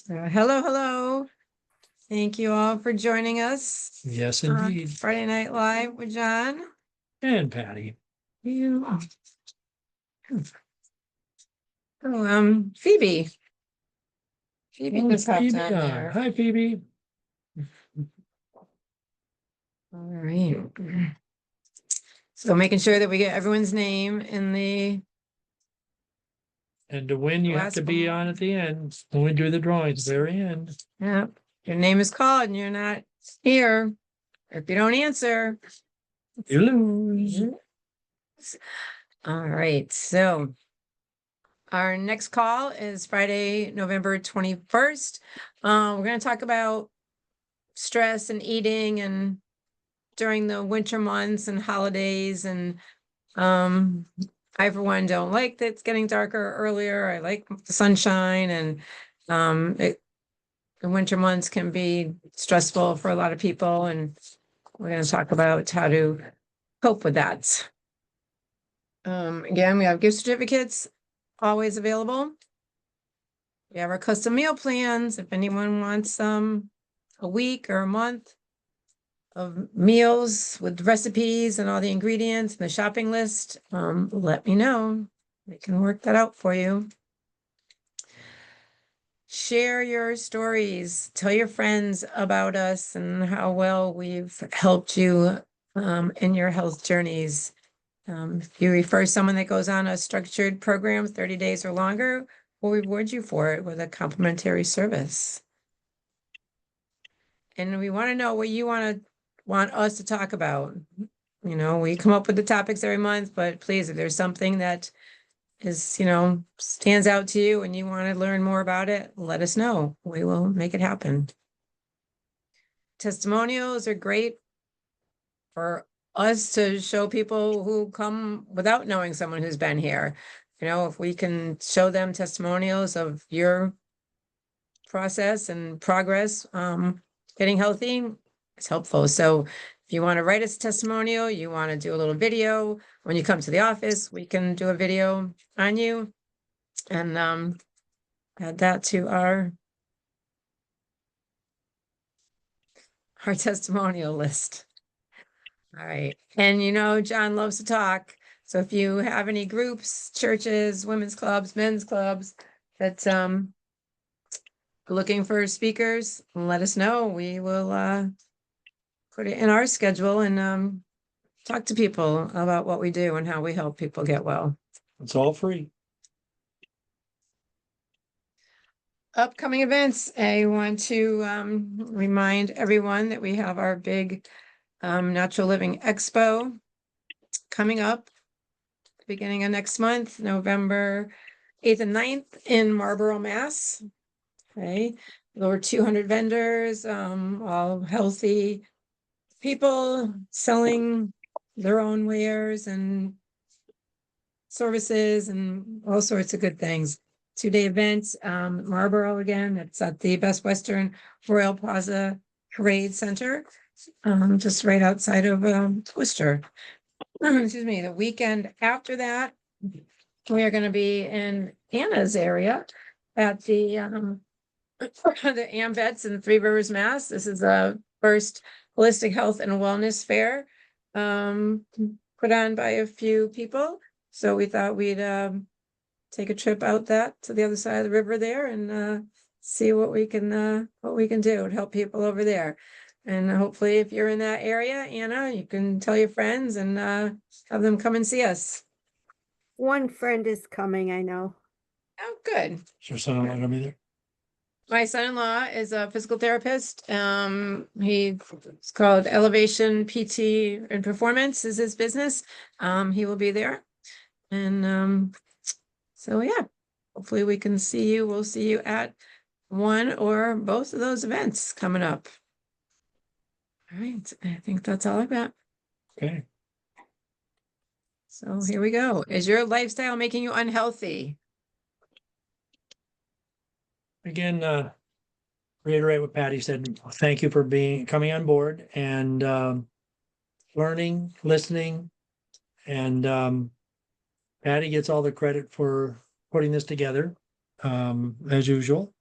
Hello, hello. Thank you all for joining us. Yes, indeed. Friday Night Live with John. And Patty. You. Phoebe. Phoebe just popped Phoebe, on there. Hi, Phoebe. All right. So making sure that we get everyone's name in the And to win, you have last to be one. on at the end when we do the drawings, very end. Yeah. Your name is called and you're not here. If you don't answer, You lose. all right. So our next call is Friday, November 21st. We're going to talk about stress and eating and during the winter months and holidays. And I, for one, don't like that it's getting darker earlier. I like the sunshine, and the winter months can be stressful for a lot of people. And we're going to talk about how to cope with that. Again, we have gift certificates always available. We have our custom meal plans. If anyone wants a week or a month of meals with recipes and all the ingredients and the shopping list, let me know. We can work that out for you. Share your stories. Tell your friends about us and how well we've helped you in your health journeys. If you refer someone that goes on a structured program, 30 days or longer, we'll reward you for it with a complimentary service. And we want to know what you want us to talk about. You know, we come up with the topics every month, but please, if there's something that is, stands out to you and you want to learn more about it, let us know. We will make it happen. Testimonials are great for us to show people who come without knowing someone who's been here. If we can show them testimonials of your process and progress, getting healthy, it's helpful. So if you want to write us a testimonial, you want to do a little video, when you come to the office, we can do a video on you and add that to our testimonial list. All right. And John loves to talk. So if you have any groups, churches, women's clubs, men's clubs that looking for speakers, let us know. We will put it in our schedule and talk to people about what we do and how we help people get well. It's all free. Upcoming events. I want to remind everyone that we have our big Natural Living Expo coming up beginning of next month, November 8th and 9th in Marlborough, Mass. Okay, over 200 vendors, all healthy people selling their own wares and services and all sorts of good things. 2-day event, Marlborough again. It's at the Best Western Royal Plaza Parade Center, just right outside of Worcester. Excuse me. The weekend after that, we are going to be in Anna's area at the AMVETS in Three Rivers, Mass. This is the first holistic health and wellness fair put on by a few people. So we thought we'd take a trip out to the other side of the river there and see what we can do to help people over there. And hopefully if you're in that area, Anna, you can tell your friends and have them come and see us. One friend is coming, I know. Oh, good. Is your son-in-law gonna be there? My son-in-law is a physical therapist. It's called Elevation PT and Performance is his business. He will be there. And so yeah, hopefully we can see you. We'll see you at one or both of those events coming up. All right, I think that's all I've got. Okay. So here we go. Is your lifestyle making you unhealthy? Again, reiterate what Patty said. Thank you for coming on board and learning, listening, and Patty gets all the credit for putting this together, as usual.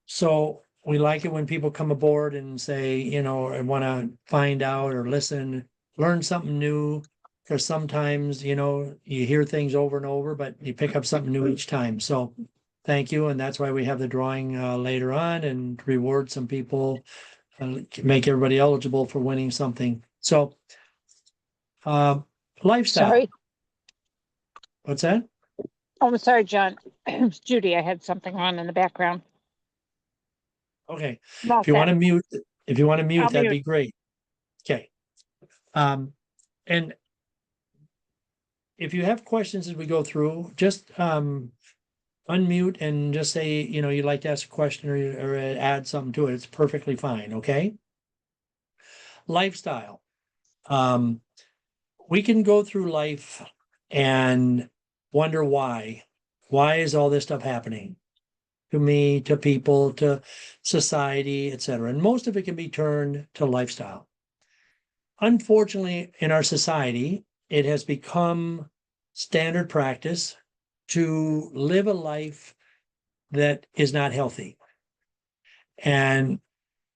So we like it when people come aboard and say, you know, I want to find out or listen, learn something new. Because sometimes, you know, you hear things over and over, but you pick up something new each time. So thank you. And that's why we have the drawing later on and reward some people, make everybody eligible for winning something. So lifestyle. Sorry. What's that? Oh, I'm sorry, John. Judy, I had something on in the background. Okay. I'm all If you want to set. mute, I'll that'd mute. be great. Okay. And if you have questions as we go through, just unmute and just say, you know, you'd like to ask a question or add something to it. It's perfectly fine. Okay. Lifestyle. We can go through life and wonder why. Why is all this stuff happening to me, to people, to society, etc.? And most of it can be turned to lifestyle. Unfortunately, in our society, it has become standard practice to live a life that is not healthy. And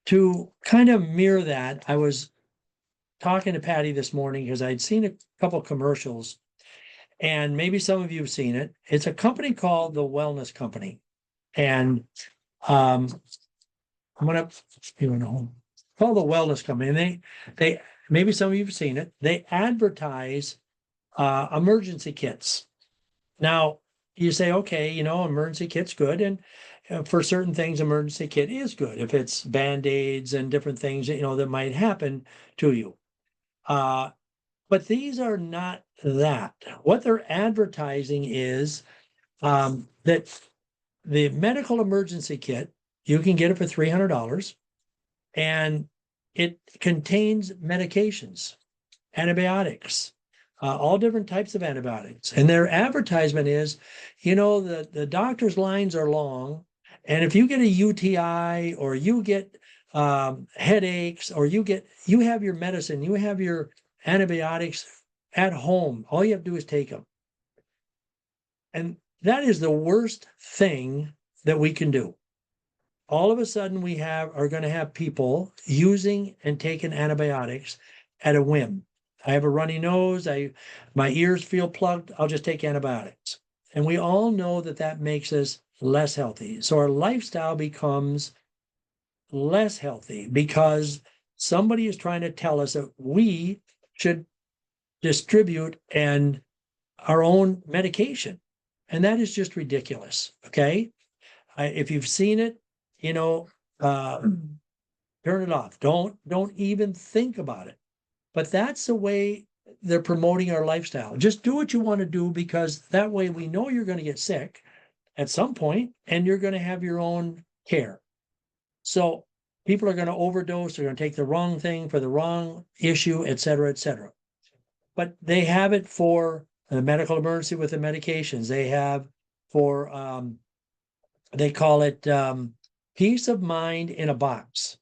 to kind of mirror that, I was talking to Patty this morning because I'd seen a couple commercials, and maybe some of you have seen it. It's a company called the Wellness Company. And I'm gonna, you know, call the Wellness Company. And they maybe some of you have seen it. They advertise emergency kits. Now, you say, okay, you know, emergency kit's good. And for certain things, emergency kit is good. If it's Band-Aids and different things, you know, that might happen to you. But these are not that. What they're advertising is that the medical emergency kit, you can get it for $300, and it contains medications, antibiotics, all different types of antibiotics. And their advertisement is, you know, the doctor's lines are long. And if you get a UTI or you get headaches or you have your medicine, you have your antibiotics at home, all you have to do is take them. And that is the worst thing that we can do. All of a sudden are going to have people using and taking antibiotics at a whim. I have a runny nose, my ears feel plugged, I'll just take antibiotics. And we all know that that makes us less healthy. So our lifestyle becomes less healthy because somebody is trying to tell us that we should distribute our own medication. And that is just ridiculous. Okay. If you've seen it, you know, turn it off. Don't even think about it. But that's the way they're promoting our lifestyle. Just do what you want to do, because that way we know you're going to get sick at some point and you're going to have your own care. So people are going to overdose, they're going to take the wrong thing for the wrong issue, et cetera, et cetera. But they have it for the medical emergency with the medications. They have for, they call it peace of mind in a box.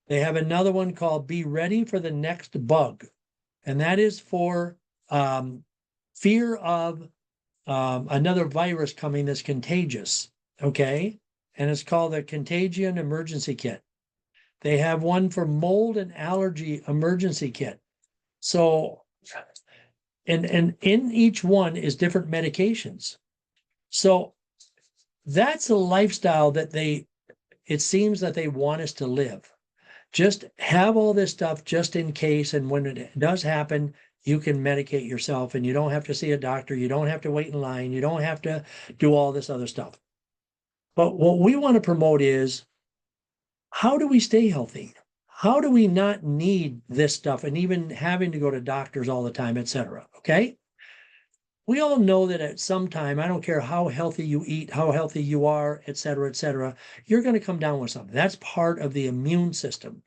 They have another one called Be Ready for the Next Bug. And that is for fear of another virus coming that's contagious. Okay. And it's called the Contagion Emergency Kit. They have one for mold and allergy emergency kit. So, and in each one is different medications. So that's a lifestyle that it seems that they want us to live. Just have all this stuff just in case. And when it does happen, you can medicate yourself and you don't have to see a doctor. You don't have to wait in line. You don't have to do all this other stuff. But what we want to promote is, how do we stay healthy? How do we not need this stuff and even having to go to doctors all the time, et cetera? Okay. We all know that at some time, I don't care how healthy you eat, how healthy you are, et cetera, you're going to come down with something. That's part of the immune system.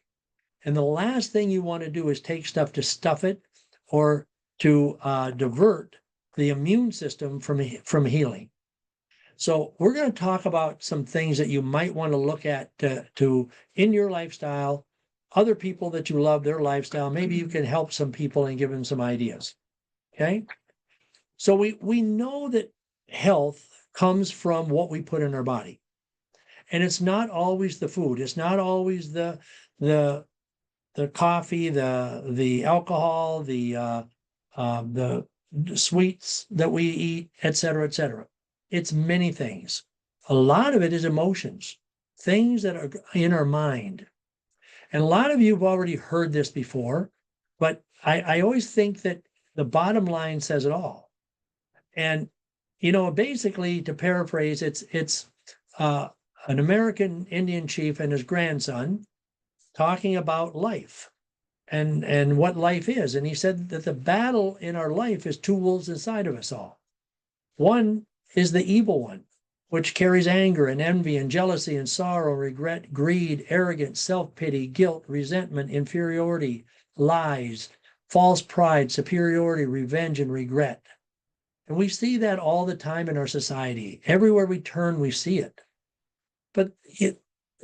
And the last thing you want to do is take stuff to stuff it or to divert the immune system from healing. So we're going to talk about some things that you might want to look at to in your lifestyle, other people that you love, their lifestyle. Maybe you can help some people and give them some ideas. Okay. So we know that health comes from what we put in our body. And it's not always the food. It's not always the coffee, the alcohol, the sweets that we eat, et cetera, et cetera. It's many things. A lot of it is emotions, things that are in our mind. And a lot of you have already heard this before, but I always think that the bottom line says it all. And, basically, to paraphrase, it's an American Indian chief and his grandson talking about life and what life is. And he said that the battle in our life is two wolves inside of us all. One is the evil one, which carries anger and envy and jealousy and sorrow, regret, greed, arrogance, self-pity, guilt, resentment, inferiority, lies, false pride, superiority, revenge, and regret. And we see that all the time in our society. Everywhere we turn, we see it. But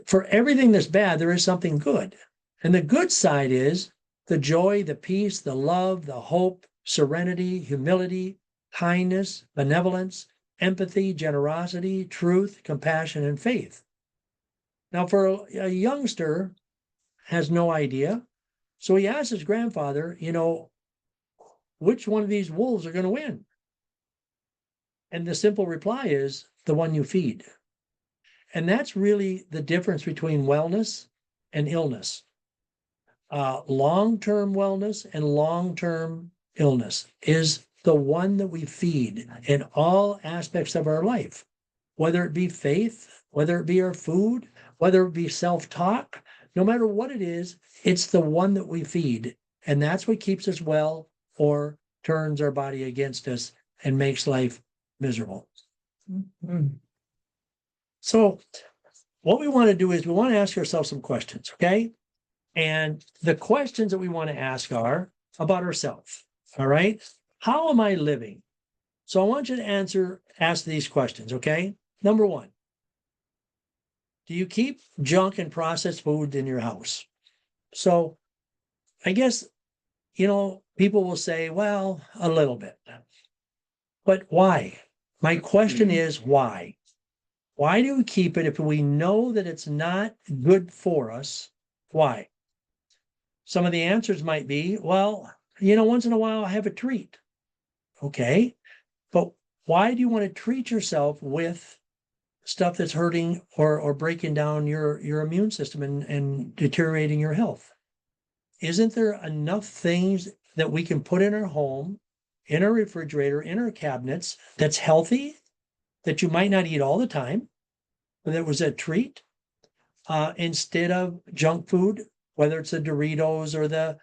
for everything that's bad, there is something good. And the good side is the joy, the peace, the love, the hope, serenity, humility, kindness, benevolence, empathy, generosity, truth, compassion, and faith. Now, for a youngster has no idea. So he asks his grandfather, which one of these wolves are going to win? And the simple reply is the one you feed. And that's really the difference between wellness and illness. Long-term wellness and long-term illness is the one that we feed in all aspects of our life, whether it be faith, whether it be our food, whether it be self-talk, no matter what it is, it's the one that we feed. And that's what keeps us well or turns our body against us and makes life miserable. Mhm. So what we want to do is we want to ask ourselves some questions, okay? And the questions that we want to ask are about ourselves, all right? How am I living? So I want you to ask these questions, okay? Number one, do you keep junk and processed food in your house? So I guess, people will say, well, a little bit. But why? My question is why? Why do we keep it if we know that it's not good for us? Why? Some of the answers might be, well, once in a while I have a treat. Okay. But why do you want to treat yourself with stuff that's hurting or breaking down your immune system and deteriorating your health? Isn't there enough things that we can put in our home, in our refrigerator, in our cabinets that's healthy, that you might not eat all the time, but that was a treat, instead of junk food, whether it's the Doritos or the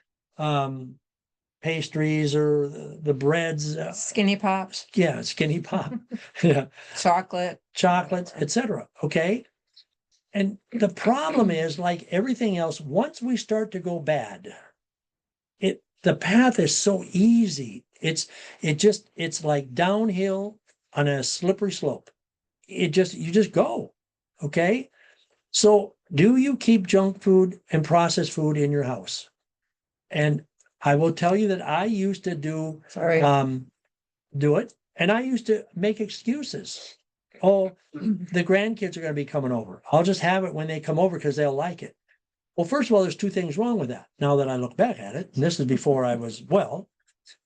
pastries or the breads, Skinny pops, skinny pop, yeah, chocolate. chocolates, etc. Okay. And the problem is, like everything else, once we start to go bad, the path is so easy. It's like downhill on a slippery slope. You just go. Okay. So do you keep junk food and processed food in your house? And I will tell you that I used to do it, and I used to make excuses. Oh, the grandkids are going to be coming over. I'll just have it when they come over because they'll like it. Well, first of all, there's two things wrong with that. Now that I look back at it, and this is before I was well.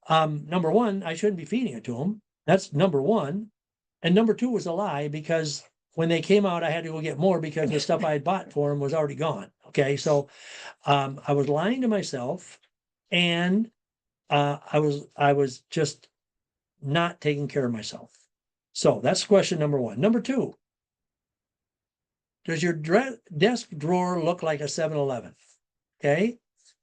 Number one, I shouldn't be feeding it to them. That's number one. And number two was a lie, because when they came out, I had to go get more because the stuff I had bought for them was already gone. Okay. So I was lying to myself, and I was just not taking care of myself. So that's question number one. Number two, does your desk drawer look like a 7-Eleven? Okay.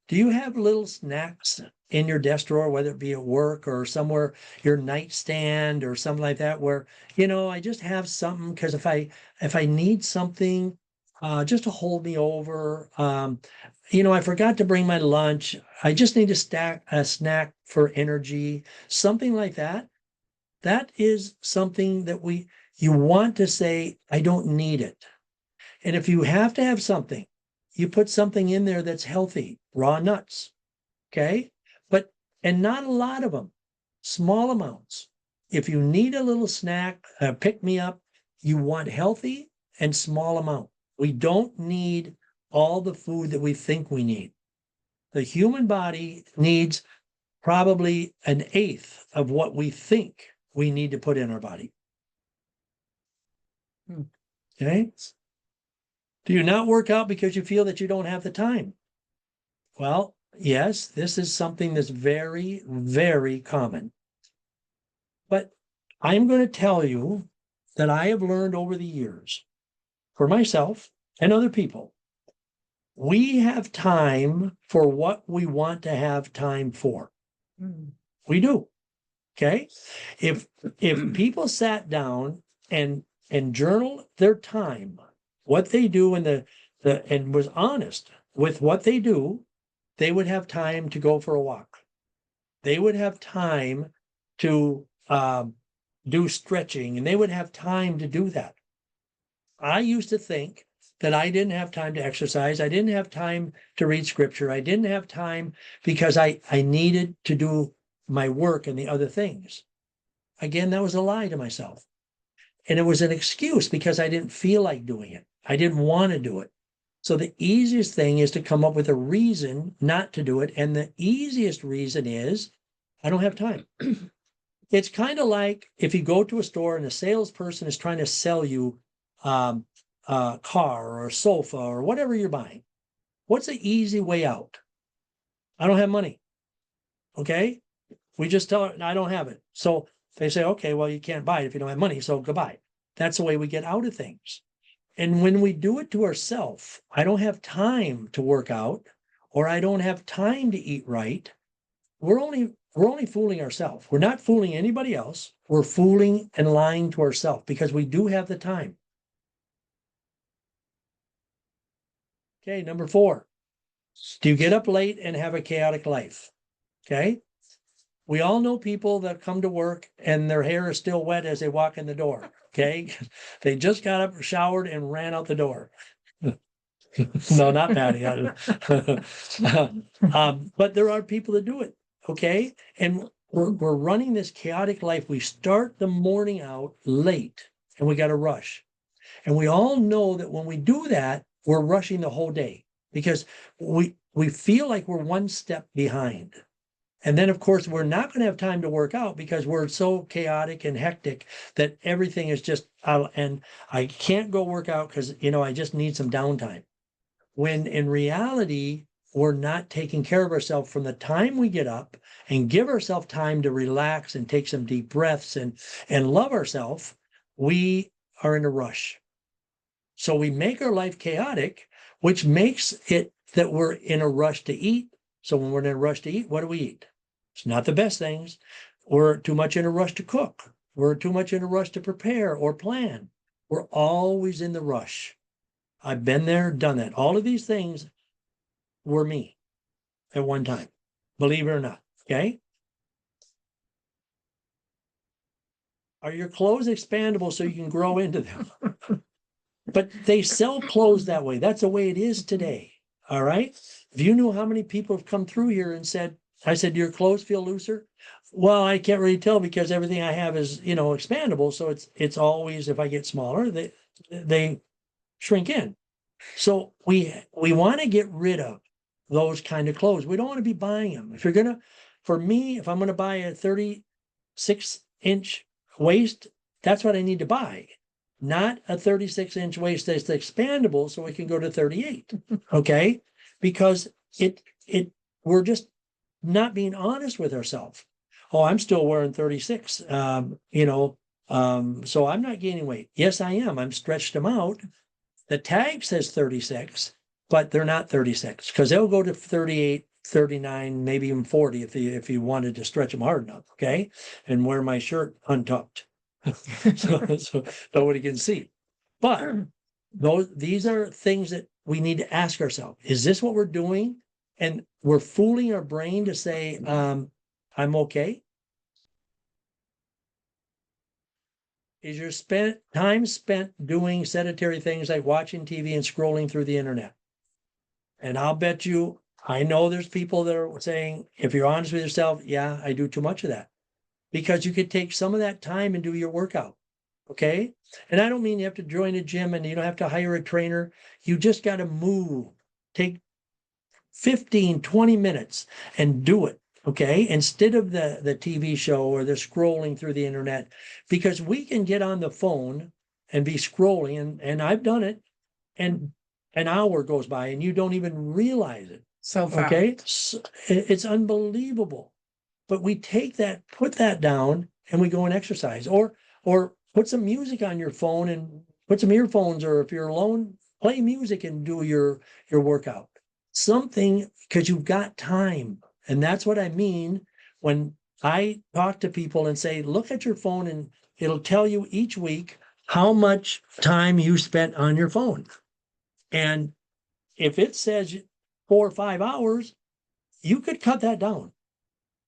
Do you have little snacks in your desk drawer, whether it be at work or somewhere, your nightstand or something like that, where, I just have something because if I need something, just to hold me over, I forgot to bring my lunch. I just need a snack for energy, something like that. That is something that you want to say, I don't need it. And if you have to have something, you put something in there that's healthy, raw nuts. Okay. And not a lot of them, small amounts. if you need a little snack, pick me up, you want healthy and small amount. We don't need all the food that we think we need. The human body needs probably an eighth of what we think we need to put in our body. Okay. Do you not work out because you feel that you don't have the time? Well, yes, this is something that's very, very common. But I'm going to tell you that I have learned over the years, for myself and other people, we have time for what we want to have time for. We do. Okay. If people sat down and journal their time, what they do and was honest with what they do, they would have time to go for a walk. They would have time to do stretching, and they would have time to do that. I used to think that I didn't have time to exercise. I didn't have time to read scripture. I didn't have time because I needed to do my work and the other things. Again, that was a lie to myself. And it was an excuse because I didn't feel like doing it. I didn't want to do it. So the easiest thing is to come up with a reason not to do it. And the easiest reason is I don't have time. It's kind of like if you go to a store and a salesperson is trying to sell you a car or a sofa or whatever you're buying. What's the easy way out? I don't have money. Okay. We just tell her, I don't have it. So they say, okay, well, you can't buy it if you don't have money. So goodbye. That's the way we get out of things. And when we do it to ourselves, I don't have time to work out, or I don't have time to eat right. We're only fooling ourselves. We're not fooling anybody else. We're fooling and lying to ourselves because we do have the time. Okay, number 4. Do you get up late and have a chaotic life? Okay. We all know people that come to work and their hair is still wet as they walk in the door. Okay. They just got up, showered, and ran out the door. No, not Patty. But there are people that do it. Okay. And we're running this chaotic life. We start the morning out late and we got to rush. And we all know that when we do that, we're rushing the whole day because we feel like we're one step behind. And then, of course, we're not going to have time to work out because we're so chaotic and hectic that everything is just out. And I can't go work out because, I just need some downtime. When in reality, we're not taking care of ourselves from the time we get up and give ourselves time to relax and take some deep breaths and love ourselves. We are in a rush. So we make our life chaotic, which makes it that we're in a rush to eat. So when we're in a rush to eat, what do we eat? It's not the best things. We're too much in a rush to cook. We're too much in a rush to prepare or plan. We're always in the rush. I've been there, done that. All of these things were me at one time, believe it or not. Okay. Are your clothes expandable so you can grow into them? But they sell clothes that way. That's the way it is today. All right. If you knew how many people have come through here and said, I said, do your clothes feel looser? Well, I can't really tell because everything I have is, expandable. So it's always, if I get smaller, they shrink in. So we want to get rid of those kind of clothes. We don't want to be buying them. If I'm going to buy a 36-inch waist, that's what I need to buy. Not a 36-inch waist that's expandable so it can go to 38. Okay. Because we're just not being honest with ourselves. Oh, I'm still wearing 36, so I'm not gaining weight. Yes, I am. I'm stretched them out. The tag says 36, but they're not 36 because they'll go to 38, 39, maybe even 40 if you wanted to stretch them hard enough. Okay. And wear my shirt untucked. so nobody can see. But these are things that we need to ask ourselves. Is this what we're doing? And we're fooling our brain to say, I'm okay. Is your time spent doing sedentary things like watching TV and scrolling through the internet? And I'll bet you, I know there's people that are saying, if you're honest with yourself, yeah, I do too much of that. because you could take some of that time and do your workout. Okay. And I don't mean you have to join a gym and you don't have to hire a trainer. You just got to move, take 15, 20 minutes and do it. Okay. Instead of the TV show or the scrolling through the internet, because we can get on the phone and be scrolling, and I've done it, and an hour goes by and you don't even realize it. So far. Okay. It's unbelievable. But we take that, put that down, and we go and exercise, or put some music on your phone and put some earphones, or if you're alone, play music and do your workout. Something, because you've got time. And that's what I mean when I talk to people and say, look at your phone and it'll tell you each week how much time you spent on your phone. And if it says 4 or 5 hours, you could cut that down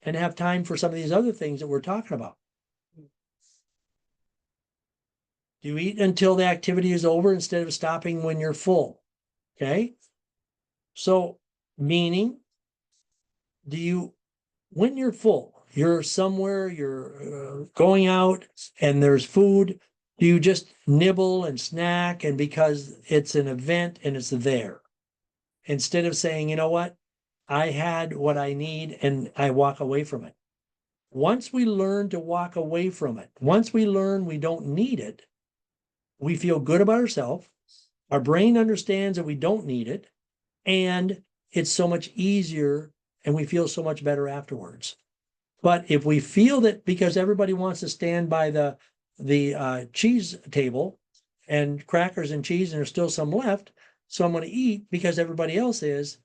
and have time for some of these other things that we're talking about. Do you eat until the activity is over instead of stopping when you're full? Okay. So, meaning, when you're full, you're somewhere, you're going out and there's food, do you just nibble and snack and because it's an event and it's there? Instead of saying, you know what, I had what I need and I walk away from it. Once we learn to walk away from it, once we learn we don't need it, we feel good about ourselves. Our brain understands that we don't need it, and it's so much easier and we feel so much better afterwards. But if we feel that because everybody wants to stand by the cheese table and crackers and cheese and there's still some left, so I'm going to eat because everybody else is,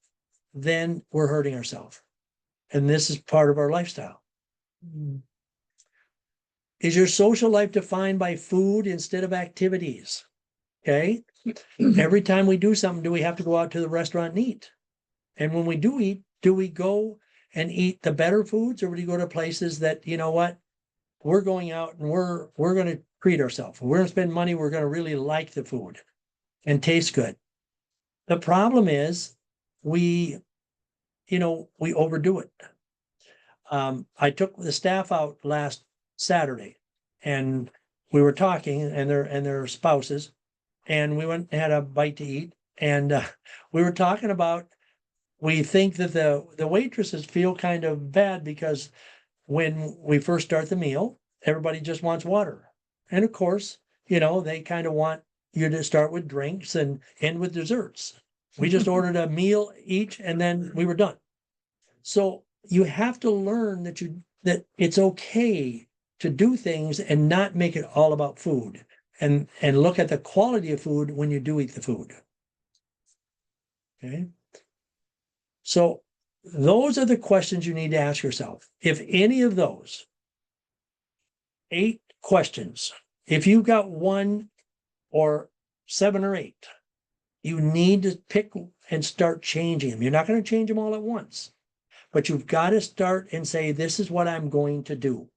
then we're hurting ourselves. And this is part of our lifestyle. Is your social life defined by food instead of activities? Okay. Every time we do something, do we have to go out to the restaurant and eat? And when we do eat, do we go and eat the better foods, or do we go to places that, you know what, we're going out and we're going to treat ourselves. We're going to spend money. We're going to really like the food and taste good. The problem is we overdo it. I took the staff out last Saturday and we were talking, and their spouses, and we went and had a bite to eat. And we were talking about, we think that the waitresses feel kind of bad because when we first start the meal, everybody just wants water. And of course, they kind of want you to start with drinks and end with desserts. We just ordered a meal each and then we were done. So you have to learn that it's okay to do things and not make it all about food, and look at the quality of food when you do eat the food. Okay. So those are the questions you need to ask yourself. If any of those 8 questions, if you've got 1 or 7 or 8, you need to pick and start changing them. You're not going to change them all at once, but you've got to start and say, this is what I'm going to do.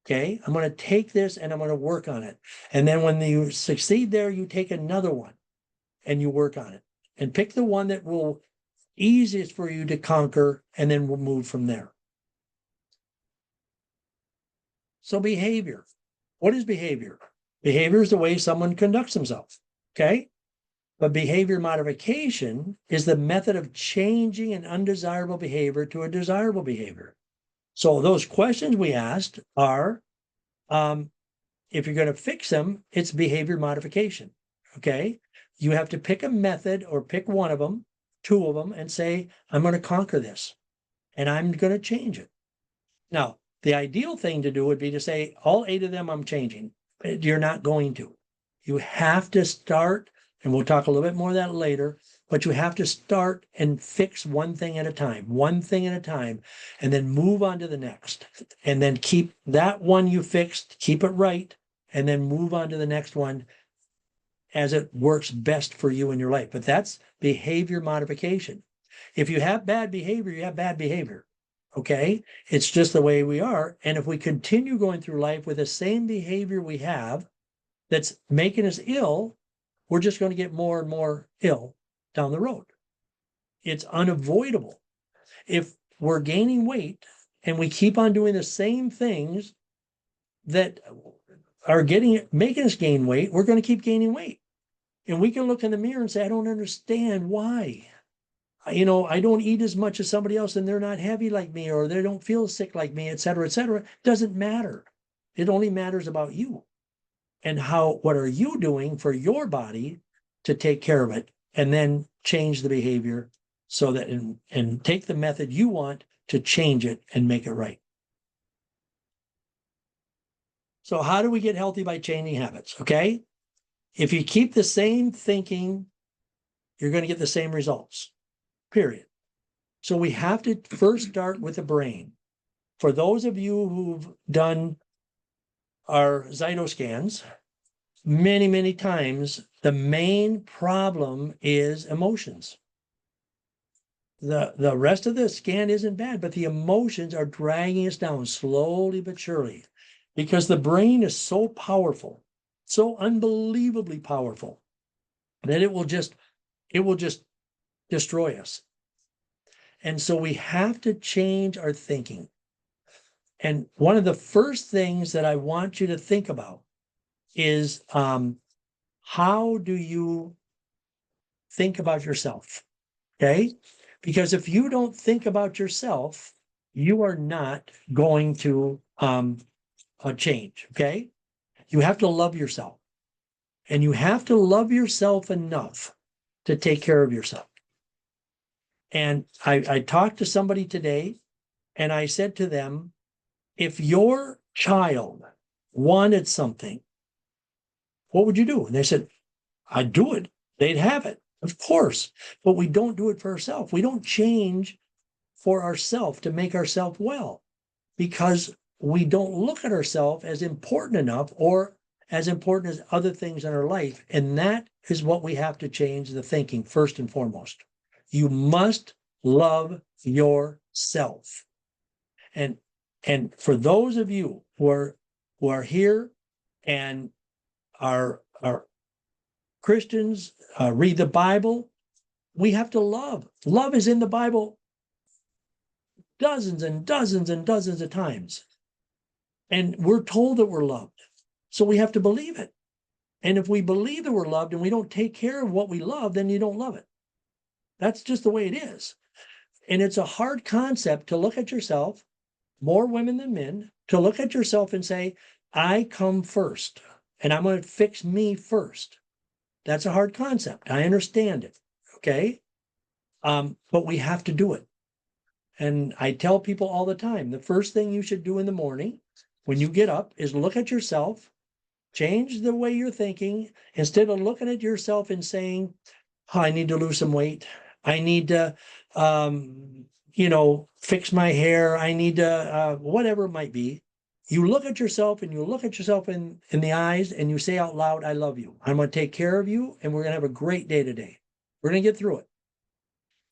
Okay. I'm going to take this and I'm going to work on it. And then when you succeed there, you take another one and you work on it and pick the one that will easiest for you to conquer, and then we'll move from there. So behavior. What is behavior? Behavior is the way someone conducts themselves. Okay. But behavior modification is the method of changing an undesirable behavior to a desirable behavior. So those questions we asked are, if you're going to fix them, it's behavior modification. Okay. You have to pick a method or pick one of them, 2 of them, and say, I'm going to conquer this and I'm going to change it. Now, the ideal thing to do would be to say, all 8 of them I'm changing, but you're not going to. You have to start, and we'll talk a little bit more of that later, but you have to start and fix one thing at a time, and then move on to the next. And then keep that one you fixed, keep it right, and then move on to the next one as it works best for you in your life. But that's behavior modification. If you have bad behavior, you have bad behavior. Okay. It's just the way we are. And if we continue going through life with the same behavior we have that's making us ill, we're just going to get more and more ill down the road. It's unavoidable. If we're gaining weight and we keep on doing the same things that are making us gain weight, we're going to keep gaining weight. And we can look in the mirror and say, I don't understand why. I don't eat as much as somebody else and they're not heavy like me, or they don't feel sick like me, et cetera, et cetera. Doesn't matter. It only matters about you and what are you doing for your body to take care of it, and then change the behavior so that, and take the method you want to change it and make it right. So how do we get healthy? By changing habits, okay? If you keep the same thinking, you're going to get the same results, period. So we have to first start with the brain. For those of you who've done our cytoscans, many, many times, the main problem is emotions. The rest of the scan isn't bad, but the emotions are dragging us down slowly but surely, because the brain is so powerful, so unbelievably powerful, that it will just destroy us. And so we have to change our thinking. And one of the first things that I want you to think about is, how do you think about yourself? Okay? Because if you don't think about yourself, you are not going to change. Okay? You have to love yourself. And you have to love yourself enough to take care of yourself. And I talked to somebody today, and I said to them, if your child wanted something, what would you do? And they said, I'd do it. They'd have it, of course. But we don't do it for ourselves. We don't change for ourselves to make ourselves well, because we don't look at ourselves as important enough, or as important as other things in our life. And that is what we have to change the thinking first and foremost. You must love yourself. And for those of you who are here and are Christians, read the Bible, we have to love. Love is in the Bible dozens and dozens and dozens of times. And we're told that we're loved. So we have to believe it. And if we believe that we're loved and we don't take care of what we love, then you don't love it. That's just the way it is. And it's a hard concept to look at yourself, more women than men, to look at yourself and say, I come first, and I'm going to fix me first. That's a hard concept. I understand it. Okay. But we have to do it. And I tell people all the time, the first thing you should do in the morning when you get up is look at yourself, change the way you're thinking. Instead of looking at yourself and saying, oh, I need to lose some weight. I need to, fix my hair. I need to, whatever it might be. You look at yourself, and you look at yourself in the eyes, and you say out loud, I love you. I'm going to take care of you, and we're going to have a great day today. We're going to get through it.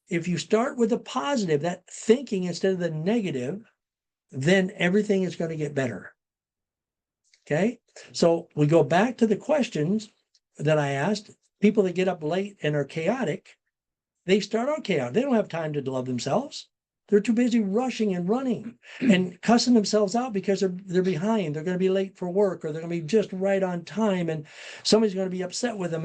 If you start with the positive, that thinking instead of the negative, then everything is going to get better. Okay. So we go back to the questions that I asked. People that get up late and are chaotic, they start out chaotic. They don't have time to love themselves. They're too busy rushing and running and cussing themselves out because they're behind. They're going to be late for work, or they're going to be just right on time, and somebody's going to be upset with them,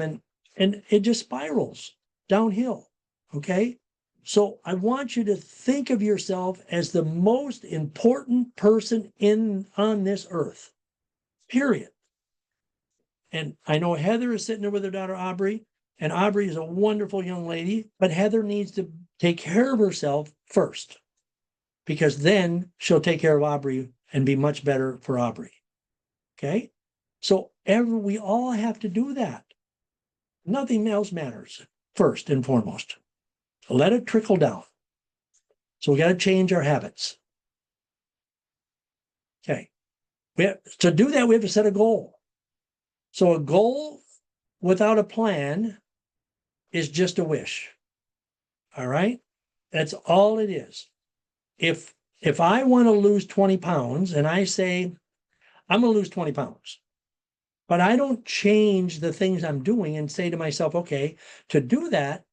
and it just spirals downhill. Okay. So I want you to think of yourself as the most important person on this earth, period. And I know Heather is sitting there with her daughter, Aubrey, and Aubrey is a wonderful young lady, but Heather needs to take care of herself first, because then she'll take care of Aubrey and be much better for Aubrey. Okay. So we all have to do that. Nothing else matters first and foremost. Let it trickle down. So we got to change our habits. Okay. To do that, we have to set a goal. So a goal without a plan is just a wish. All right. That's all it is. If I want to lose 20 pounds and I say, I'm going to lose 20 pounds, but I don't change the things I'm doing and say to myself, okay, to do that,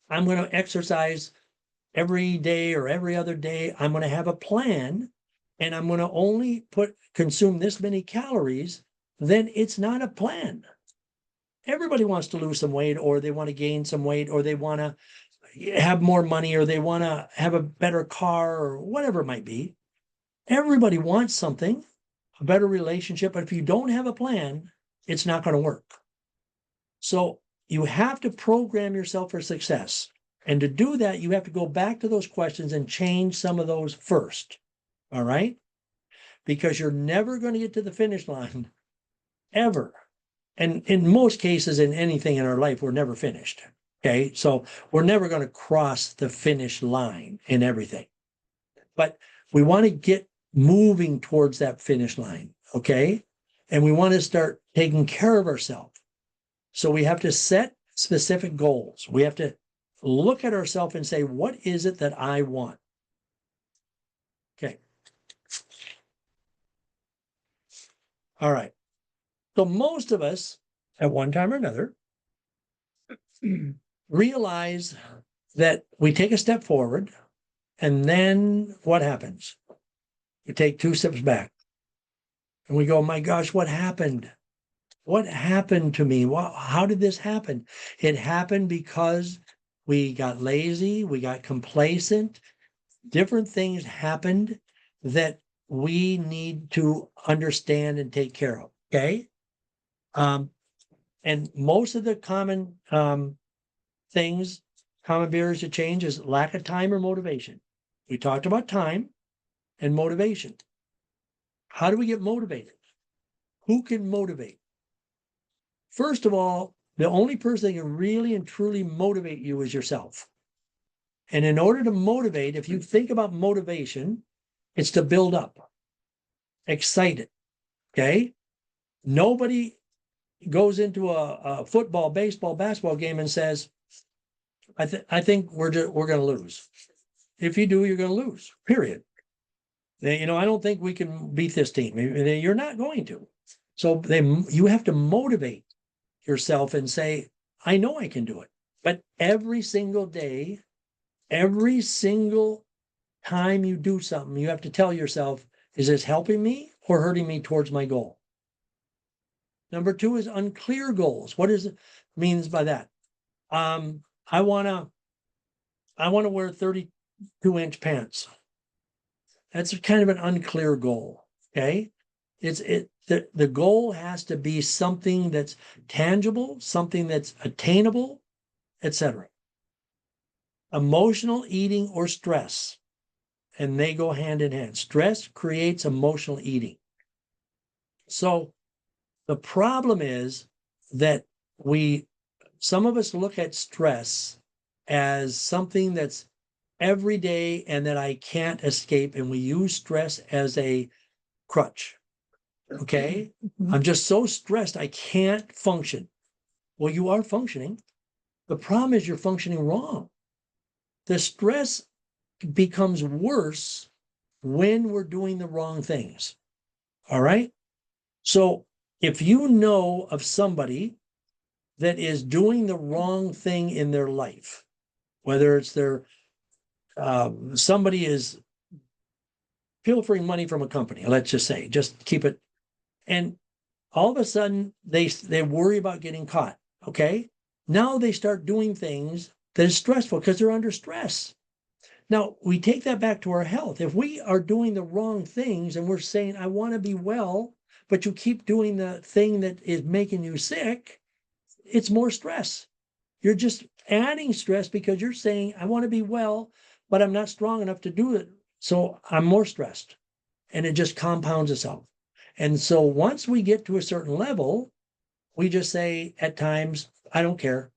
I'm going to exercise every day or every other day. I'm going to have a plan and I'm going to only consume this many calories, then it's not a plan. Everybody wants to lose some weight, or they want to gain some weight, or they want to have more money, or they want to have a better car, or whatever it might be. Everybody wants something, a better relationship, but if you don't have a plan, it's not going to work. So you have to program yourself for success. And to do that, you have to go back to those questions and change some of those first. All right? Because you're never going to get to the finish line, ever. And in most cases, in anything in our life, we're never finished. Okay. So we're never going to cross the finish line in everything. But we want to get moving towards that finish line. Okay. And we want to start taking care of ourselves. So we have to set specific goals. We have to look at ourselves and say, what is it that I want? Okay. All right. So most of us, at one time or another, realize that we take a step forward, and then what happens? We take 2 steps back, and we go, my gosh, what happened? What happened to me? How did this happen? It happened because we got lazy, we got complacent, different things happened that we need to understand and take care of, okay? And most of the common things, common barriers to change is lack of time or motivation. We talked about time and motivation. How do we get motivated? Who can motivate? First of all, the only person that can really and truly motivate you is yourself. And in order to motivate, if you think about motivation, it's to build up, excited, okay? Nobody goes into a football, baseball, basketball game and says, I think we're going to lose. If you do, you're going to lose, period. I don't think we can beat this team. You're not going to. So you have to motivate yourself and say, I know I can do it. But every single day, every single time you do something, you have to tell yourself, is this helping me or hurting me towards my goal? Number 2 is unclear goals. What does it means by that? I want to wear 32-inch pants. That's kind of an unclear goal. Okay. The goal has to be something that's tangible, something that's attainable, etc. Emotional eating or stress, and they go hand in hand. Stress creates emotional eating. So the problem is that some of us look at stress as something that's every day and that I can't escape, and we use stress as a crutch. Okay. I'm just so stressed I can't function. Well, you are functioning. The problem is you're functioning wrong. The stress becomes worse when we're doing the wrong things. All right. So if you know of somebody that is doing the wrong thing in their life, whether it's somebody is pilfering money from a company, let's just say, just keep it, and all of a sudden they worry about getting caught. Okay. Now they start doing things that is stressful because they're under stress. Now we take that back to our health. If we are doing the wrong things and we're saying, I want to be well, but you keep doing the thing that is making you sick, it's more stress. You're just adding stress because you're saying, I want to be well, but I'm not strong enough to do it. So I'm more stressed, and it just compounds itself. And so once we get to a certain level, we just say at times, I don't care.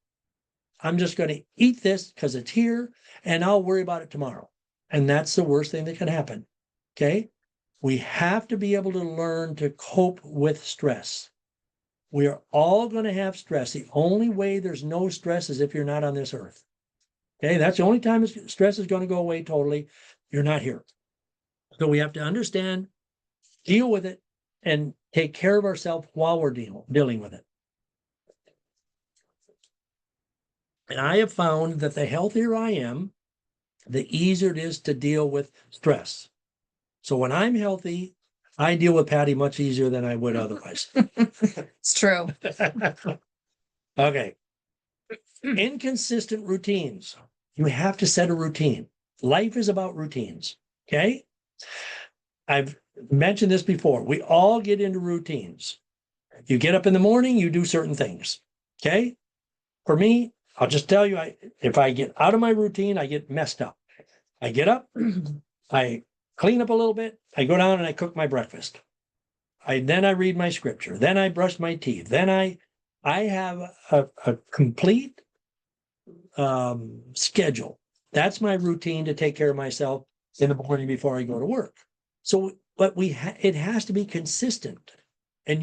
I'm just going to eat this because it's here, and I'll worry about it tomorrow. And that's the worst thing that can happen. Okay. We have to be able to learn to cope with stress. We are all going to have stress. The only way there's no stress is if you're not on this earth. Okay. That's the only time stress is going to go away totally. You're not here. So we have to understand, deal with it, and take care of ourselves while we're dealing with it. And I have found that the healthier I am, the easier it is to deal with stress. So when I'm healthy, I deal with Patty much easier than I would otherwise. It's true. Okay. Inconsistent routines. You have to set a routine. Life is about routines. Okay. I've mentioned this before. We all get into routines. You get up in the morning, you do certain things. Okay. For me, I'll just tell you, if I get out of my routine, I get messed up. I get up, I clean up a little bit, I go down and I cook my breakfast. Then I read my scripture. Then I brush my teeth. Then I have a complete schedule. That's my routine to take care of myself in the morning before I go to work. So, but it has to be consistent. And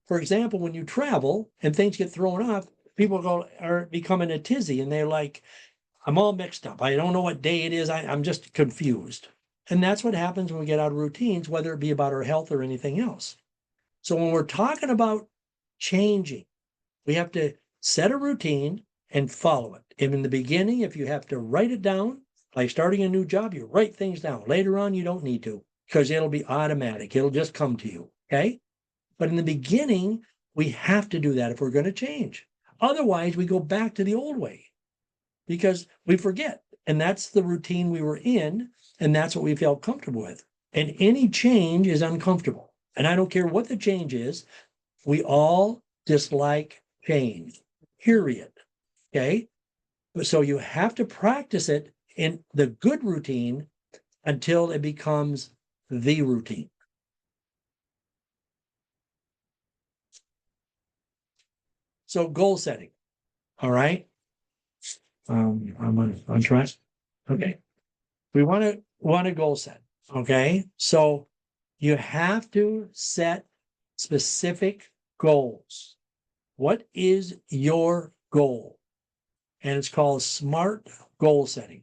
for example, when you travel and things get thrown off, people are becoming a tizzy and they're like, I'm all mixed up. I don't know what day it is. I'm just confused. And that's what happens when we get out of routines, whether it be about our health or anything else. So when we're talking about changing, we have to set a routine and follow it. And in the beginning, if you have to write it down, like starting a new job, you write things down. Later on, you don't need to because it'll be automatic. It'll just come to you. Okay. But in the beginning, we have to do that if we're going to change. Otherwise, we go back to the old way because we forget. And that's the routine we were in. And that's what we felt comfortable with. And any change is uncomfortable. And I don't care what the change is. We all dislike change, period. Okay. So you have to practice it in the good routine until it becomes the routine. So goal setting. All right. I'm on track. Okay. We want to goal set. Okay. So you have to set specific goals. What is your goal? And it's called SMART goal setting.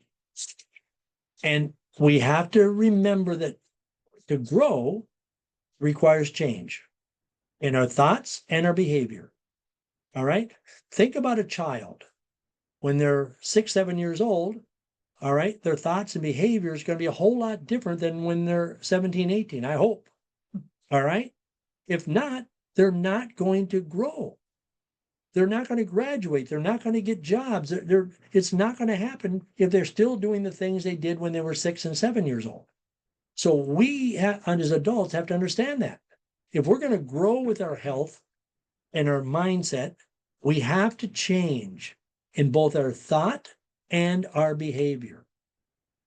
And we have to remember that to grow requires change in our thoughts and our behavior. All right. Think about a child when they're 6, 7 years old. All right. Their thoughts and behavior is going to be a whole lot different than when they're 17, 18, I hope. All right. If not, they're not going to grow. They're not going to graduate. They're not going to get jobs. It's not going to happen if they're still doing the things they did when they were 6 and 7 years old. So we, as adults, have to understand that. If we're going to grow with our health and our mindset, we have to change in both our thought and our behavior.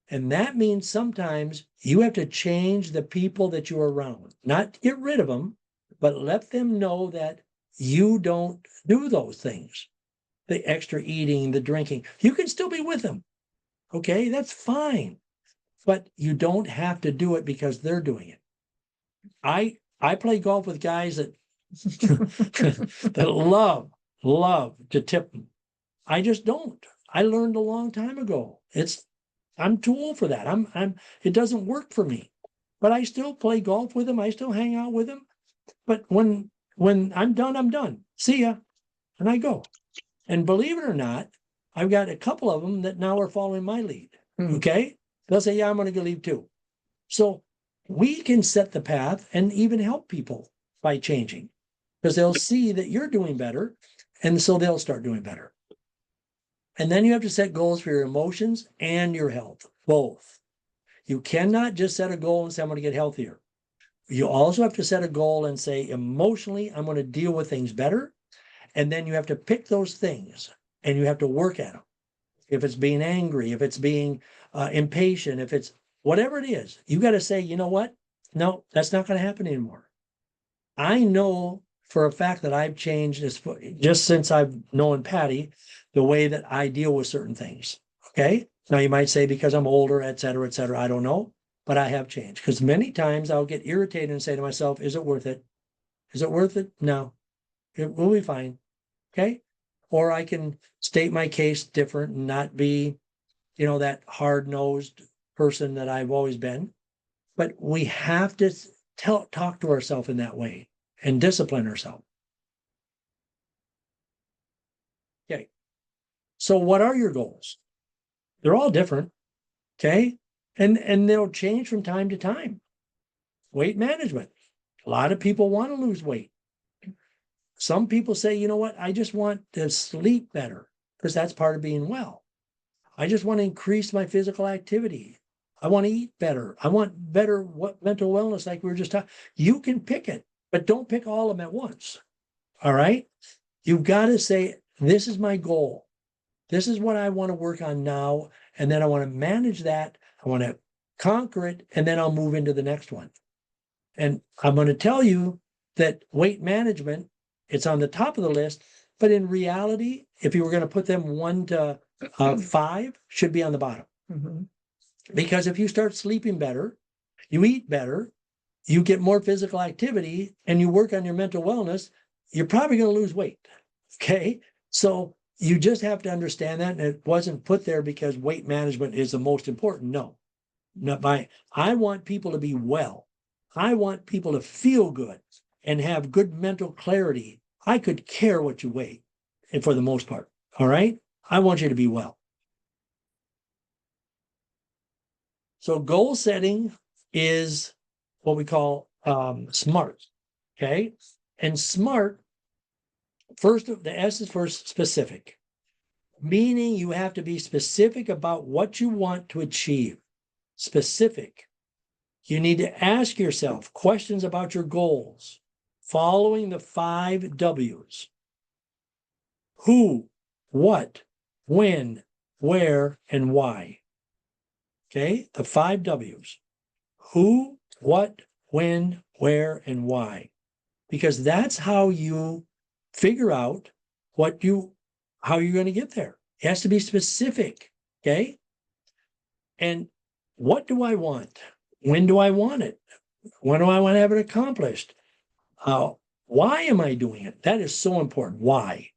And that means sometimes you have to change the people that you're around, not get rid of them, but let them know that you don't do those things. The extra eating, the drinking, you can still be with them. Okay, that's fine. But you don't have to do it because they're doing it. I play golf with guys that that love to tip them. I just don't. I learned a long time ago. I'm too old for that. It doesn't work for me. But I still play golf with them. I still hang out with them. But when I'm done, I'm done. See ya. And I go. And believe it or not, I've got a couple of them that now are following my lead. Okay. They'll say, yeah, I'm going to go leave too. So we can set the path and even help people by changing because they'll see that you're doing better. And so they'll start doing better. And then you have to set goals for your emotions and your health, both. You cannot just set a goal and say, I'm going to get healthier. You also have to set a goal and say, emotionally, I'm going to deal with things better. And then you have to pick those things and you have to work at them. If it's being angry, if it's being impatient, if it's whatever it is, you got to say, you know what? No, that's not going to happen anymore. I know for a fact that I've changed this just since I've known Patty, the way that I deal with certain things. Okay. Now you might say because I'm older, et cetera, et cetera. I don't know, but I have changed because many times I'll get irritated and say to myself, is it worth it? Is it worth it? No, it will be fine. Okay. Or I can state my case different and not be, that hard-nosed person that I've always been. But we have to talk to ourselves in that way and discipline ourselves. Okay. So what are your goals? They're all different. Okay. And they'll change from time to time. Weight management. A lot of people want to lose weight. Some people say, you know what, I just want to sleep better because that's part of being well. I just want to increase my physical activity. I want to eat better. I want better mental wellness, like we were just talking. You can pick it, but don't pick all of them at once. All right. You've got to say, this is my goal. This is what I want to work on now. And then I want to manage that. I want to conquer it. And then I'll move into the next one. And I'm going to tell you that weight management, it's on the top of the list. But in reality, if you were going to put them 1 to 5, should be on the bottom. Mhm. Because if you start sleeping better, you eat better, you get more physical activity, and you work on your mental wellness, you're probably going to lose weight. Okay. So you just have to understand that. And it wasn't put there because weight management is the most important. No, not by, I want people to be well. I want people to feel good and have good mental clarity. I could care what you weigh, and for the most part. All right. I want you to be well. So goal setting is what we call SMART. Okay. And SMART, first, the S is for specific, meaning you have to be specific about what you want to achieve. Specific. You need to ask yourself questions about your goals, following the 5 W's. Who, what, when, where, and why. Okay, the 5 W's. Who, what, when, where, and why. Because that's how you figure out how you're going to get there. It has to be specific. Okay. And what do I want? When do I want it? When do I want to have it accomplished? Why am I doing it? That is so important. Why?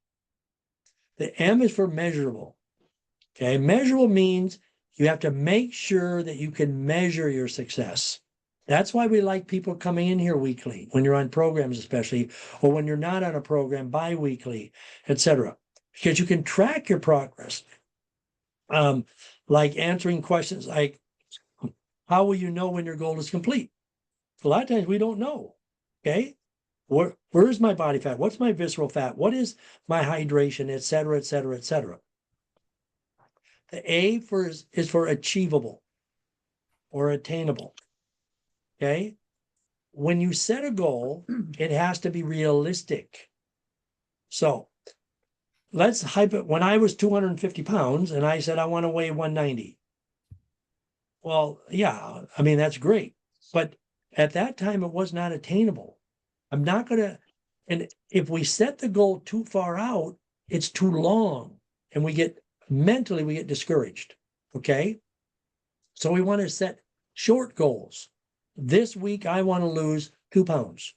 The M is for measurable. Okay. Measurable means you have to make sure that you can measure your success. That's why we like people coming in here weekly, when you're on programs, especially, or when you're not on a program, bi-weekly, etc. Because you can track your progress. Like answering questions like, how will you know when your goal is complete? A lot of times we don't know. Okay. Where is my body fat? What's my visceral fat? What is my hydration, etc., etc., etc. The A is for achievable or attainable. Okay. When you set a goal, it has to be realistic. So let's hype it. When I was 250 pounds and I said, I want to weigh 190. Well, yeah, I mean, that's great. But at that time, it was not attainable. I'm not going to, and if we set the goal too far out, it's too long and we get discouraged. Okay. So we want to set short goals. This week, I want to lose 2 pounds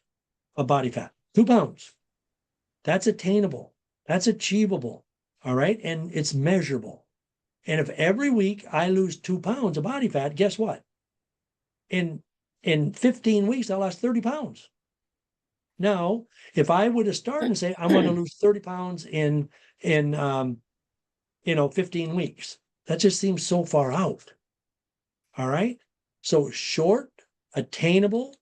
of body fat, 2 pounds. That's attainable. That's achievable. All right. And it's measurable. And if every week I lose 2 pounds of body fat, guess what? In 15 weeks, I lost 30 pounds. Now, if I would have started and say, I want to lose 30 pounds in 15 weeks, that just seems so far out. All right. So short, attainable,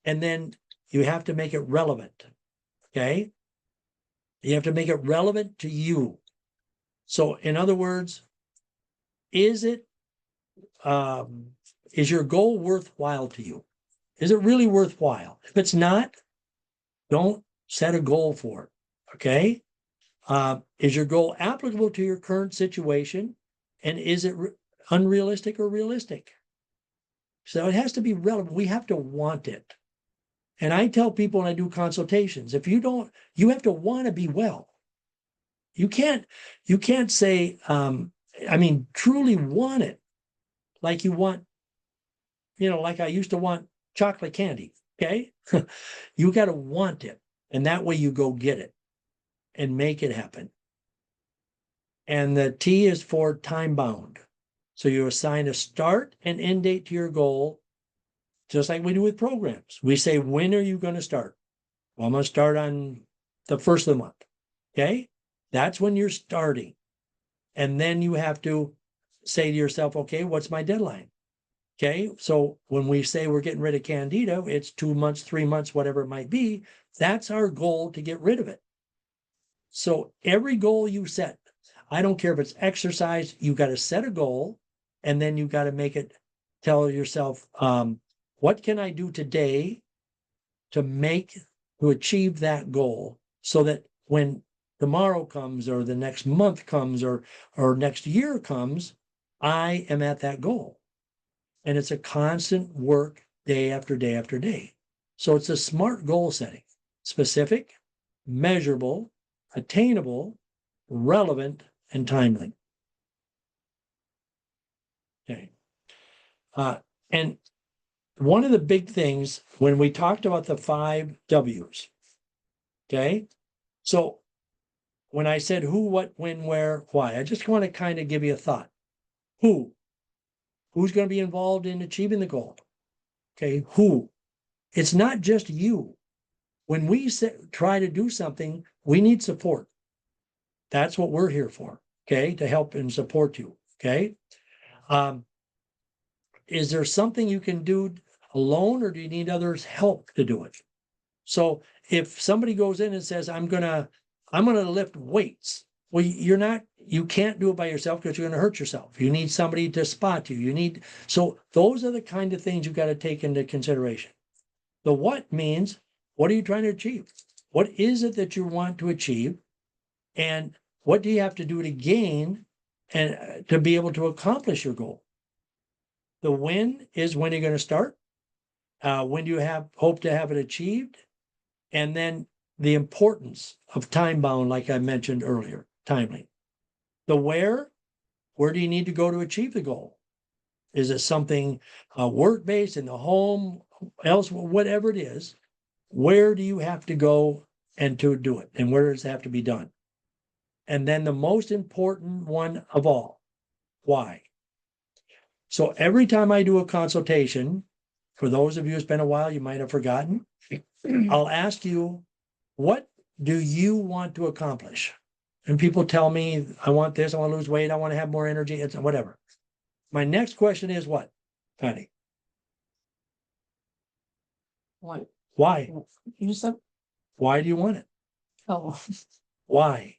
and then you have to make it relevant. Okay. You have to make it relevant to you. So in other words, is your goal worthwhile to you? Is it really worthwhile? If it's not, don't set a goal for it. Okay. Is your goal applicable to your current situation? And is it unrealistic or realistic? So it has to be relevant. We have to want it. And I tell people when I do consultations, if you don't, you have to want to be well. You can't say, truly want it. Like you want, like I used to want chocolate candy. Okay. You got to want it. And that way you go get it and make it happen. And the T is for time bound. So you assign a start and end date to your goal, just like we do with programs. We say, when are you going to start? Well, I'm going to start on the first of the month. Okay. That's when you're starting. And then you have to say to yourself, okay, what's my deadline? Okay, so when we say we're getting rid of Candida, it's 2 months, 3 months, whatever it might be. That's our goal to get rid of it. So every goal you set, I don't care if it's exercise, you got to set a goal and then you got to make it, tell yourself, what can I do today to achieve that goal so that when tomorrow comes or the next month comes or next year comes, I am at that goal. And it's a constant work day after day after day. So it's a smart goal setting, specific, measurable, attainable, relevant, and timely. Okay. And one of the big things when we talked about the 5 W's, okay? So when I said who, what, when, where, why, I just want to kind of give you a thought. Who? Who's going to be involved in achieving the goal? Okay, who? It's not just you. When we try to do something, we need support. That's what we're here for, okay, to help and support you, okay? Is there something you can do alone or do you need others' help to do it? So if somebody goes in and says, I'm gonna lift weights, well, you can't do it by yourself because you're gonna hurt yourself. You need somebody to spot you. So those are the kind of things you've got to take into consideration. The what means, what are you trying to achieve? What is it that you want to achieve? And what do you have to do to gain and to be able to accomplish your goal? The when is when you're going to start. When do you hope to have it achieved? And then the importance of time bound, like I mentioned earlier, timely. The where do you need to go to achieve the goal? Is it something work-based in the home, else, whatever it is? Where do you have to go and to do it? And where does it have to be done? And then the most important one of all, why? So every time I do a consultation, for those of you it's been a while, you might have forgotten, I'll ask you, what do you want to accomplish? And people tell me, I want this, I want to lose weight, I want to have more energy, it's whatever. My next question is what, Patty? What? Why? You said, Why do you want it? oh, Why?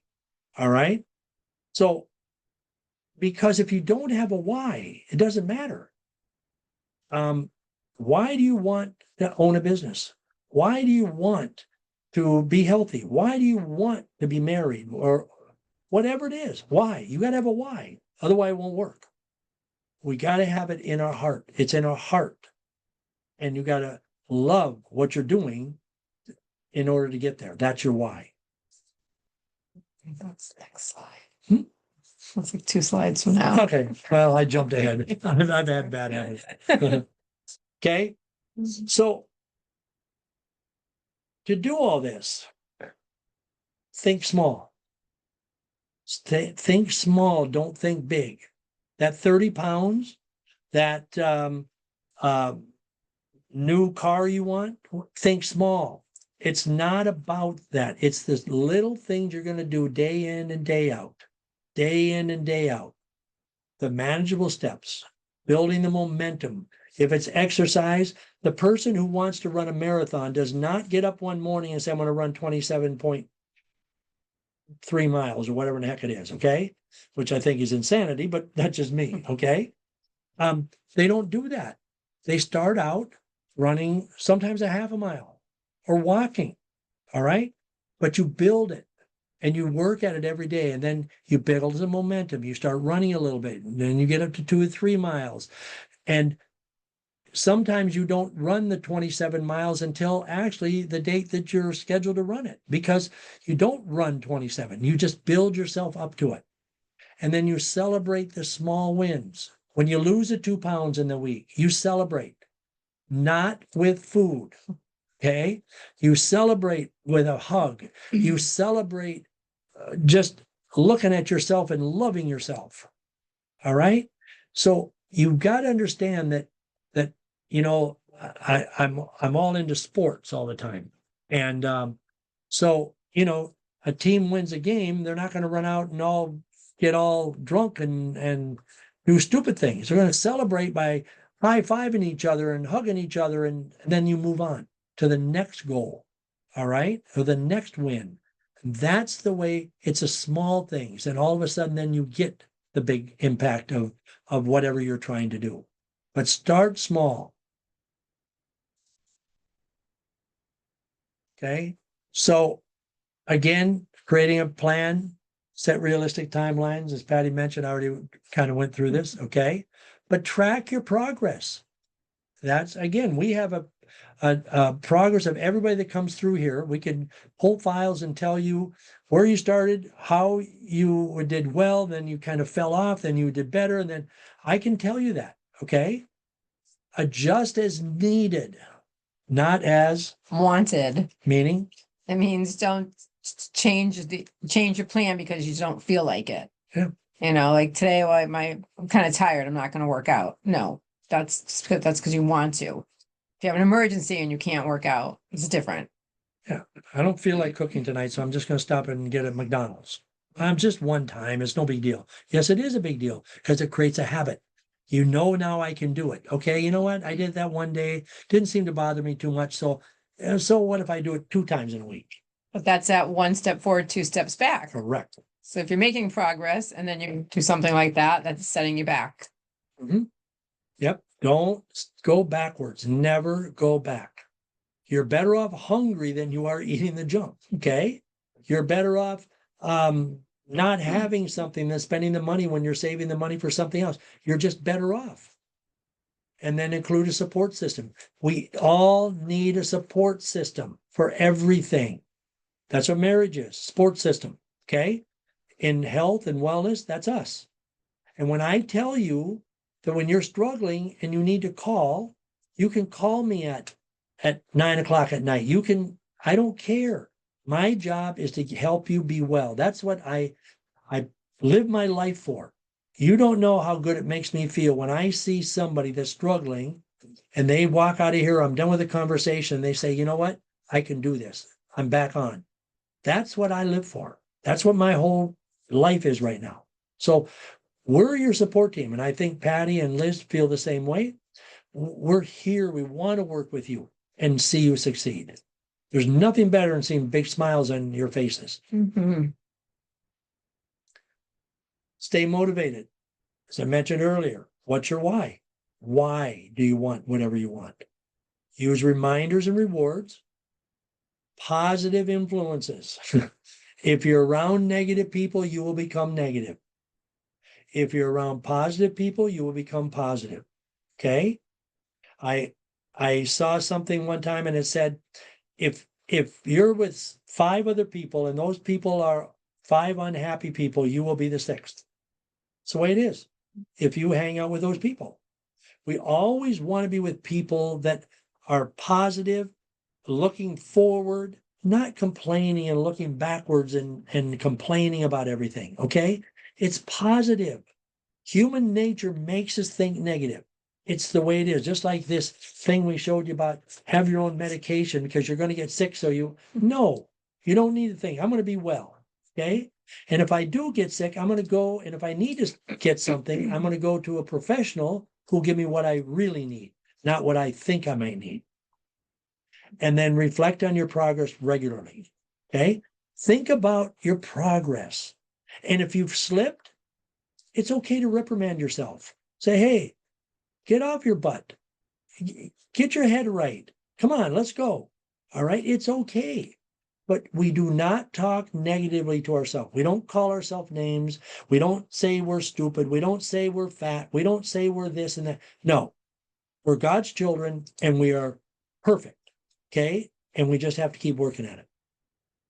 All right. So, because if you don't have a why, it doesn't matter. Why do you want to own a business? Why do you want to be healthy? Why do you want to be married or whatever it is? Why? You got to have a why. Otherwise, it won't work. We got to have it in our heart. It's in our heart. And you got to love what you're doing in order to get there. That's your why. that's the next slide. It's like 2 slides from now. Okay. Well, I jumped ahead. I've had bad habits. Okay. So to do all this, think small. Think small. Don't think big. That 30 pounds, that new car you want, think small. It's not about that. It's this little things you're going to do day in and day out, day in and day out. The manageable steps, building the momentum. If it's exercise, the person who wants to run a marathon does not get up one morning and say, I'm going to run 27.3 miles or whatever the heck it is, okay? Which I think is insanity, but that's just me, okay? They don't do that. They start out running sometimes a half a mile or walking, all right? But you build it and you work at it every day, and then you build the momentum. You start running a little bit, and then you get up to 2 or 3 miles. And sometimes you don't run the 27 miles until actually the date that you're scheduled to run it, because you don't run 27. You just build yourself up to it. And then you celebrate the small wins. When you lose the 2 pounds in the week, you celebrate, not with food. Okay. You celebrate with a hug. You celebrate just looking at yourself and loving yourself. All right. So you've got to understand that, you know, I'm all into sports all the time. And so, you know, a team wins a game, they're not going to run out and get all drunk and do stupid things. They're going to celebrate by high-fiving each other and hugging each other, and then you move on to the next goal, all right, or the next win. That's the way. It's a small things, and all of a sudden then you get the big impact of whatever you're trying to do. But start small. Okay, so again, creating a plan, set realistic timelines, as Patty mentioned. I already kind of went through this. Okay, but track your progress. That's, again, we have a progress of everybody that comes through here. We can pull files and tell you where you started, how you did well, then you kind of fell off, then you did better, and then I can tell you that. Okay, adjust as needed, not as Wanted. meaning. It means don't change your plan because you don't feel like it. Yeah. You know, like today, well, I'm kind of tired. I'm not going to work out. No, that's because you want to. If you have an emergency and you can't work out, it's different. Yeah, I don't feel like cooking tonight, so I'm just going to stop and get at McDonald's. I'm just one time. It's no big deal. Yes, it is a big deal because it creates a habit. You know, now I can do it. Okay, you know what? I did that one day. Didn't seem to bother me too much. So what if I do it 2 times in a week? But that's that 1 step forward, 2 steps back. Correct. So if you're making progress and then you do something like that, that's setting you back. Mhm. Yep. Don't go backwards. Never go back. You're better off hungry than you are eating the junk. Okay. You're better off not having something than spending the money when you're saving the money for something else. You're just better off. And then include a support system. We all need a support system for everything. That's what marriage is, support system. Okay. In health and wellness, that's us. And when I tell you that when you're struggling and you need to call, you can call me at 9 o'clock at night. You can, I don't care. My job is to help you be well. That's what I live my life for. You don't know how good it makes me feel when I see somebody that's struggling and they walk out of here, I'm done with the conversation. They say, you know what? I can do this. I'm back on. That's what I live for. That's what my whole life is right now. So we're your support team. And I think Patty and Liz feel the same way. We're here. We want to work with you and see you succeed. There's nothing better than seeing big smiles on your faces. Mm-hmm. Stay motivated. As I mentioned earlier, what's your why? Why do you want whatever you want? Use reminders and rewards. Positive influences. If you're around negative people, you will become negative. If you're around positive people, you will become positive. Okay. I saw something one time and it said, if you're with 5 other people and those people are 5 unhappy people, you will be the 6th. It's the way it is. If you hang out with those people, we always want to be with people that are positive, looking forward, not complaining and looking backwards and complaining about everything. Okay. It's positive. Human nature makes us think negative. It's the way it is. Just like this thing we showed you about have your own medication because you're going to get sick. So you don't need to think, I'm going to be well. Okay. And if I do get sick, I'm going to go. And if I need to get something, I'm going to go to a professional who'll give me what I really need, not what I think I might need. And then reflect on your progress regularly. Okay. Think about your progress. And if you've slipped, it's okay to reprimand yourself. Say, hey, get off your butt. Get your head right. Come on, let's go. All right. It's okay. But we do not talk negatively to ourselves. We don't call ourselves names. We don't say we're stupid. We don't say we're fat. We don't say we're this and that. No, we're God's children and we are perfect. Okay. And we just have to keep working at it.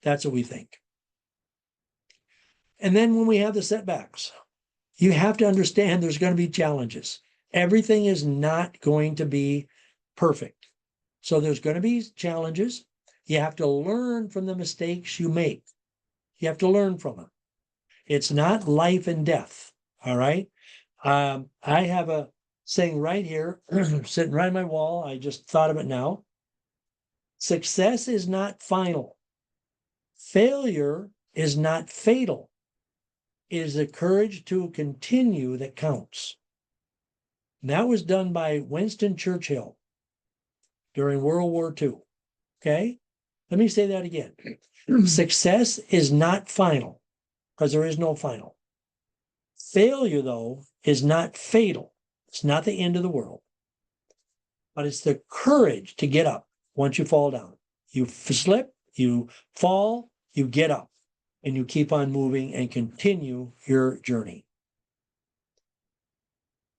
That's what we think. And then when we have the setbacks, you have to understand there's going to be challenges. Everything is not going to be perfect. So there's going to be challenges. You have to learn from the mistakes you make. You have to learn from them. It's not life and death. All right. I have a saying right here, sitting right on my wall. I just thought of it now. Success is not final. Failure is not fatal. It is the courage to continue that counts. And that was done by Winston Churchill during World War II. Okay? Let me say that again. Success is not final because there is no final. Failure, though, is not fatal. It's not the end of the world. But it's the courage to get up once you fall down. You slip, you fall, you get up, and you keep on moving and continue your journey.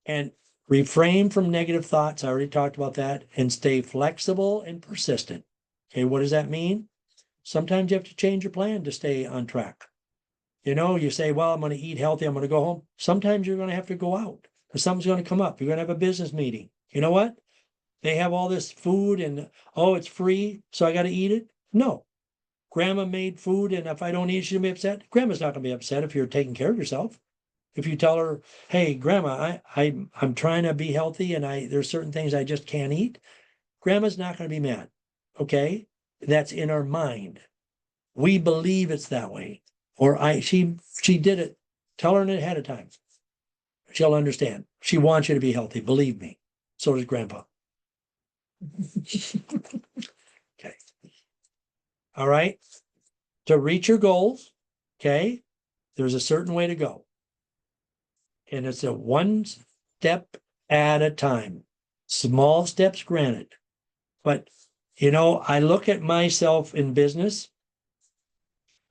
And refrain from negative thoughts. I already talked about that. And stay flexible and persistent. Okay, what does that mean? Sometimes you have to change your plan to stay on track. You know, you say, well, I'm going to eat healthy. I'm going to go home. Sometimes you're going to have to go out or something's going to come up. You're going to have a business meeting. You know what? They have all this food and, oh, it's free, so I got to eat it. No. Grandma made food, and if I don't eat, she'll be upset. Grandma's not going to be upset if you're taking care of yourself. If you tell her, hey, grandma, I'm trying to be healthy and there's certain things I just can't eat. Grandma's not going to be mad. Okay. That's in our mind. We believe it's that way. Or she did it. Tell her ahead of time. She'll understand. She wants you to be healthy. Believe me. So does grandpa. Okay. All right. To reach your goals, okay, there's a certain way to go. And it's a one step at a time. Small steps granted. But, you know, I look at myself in business.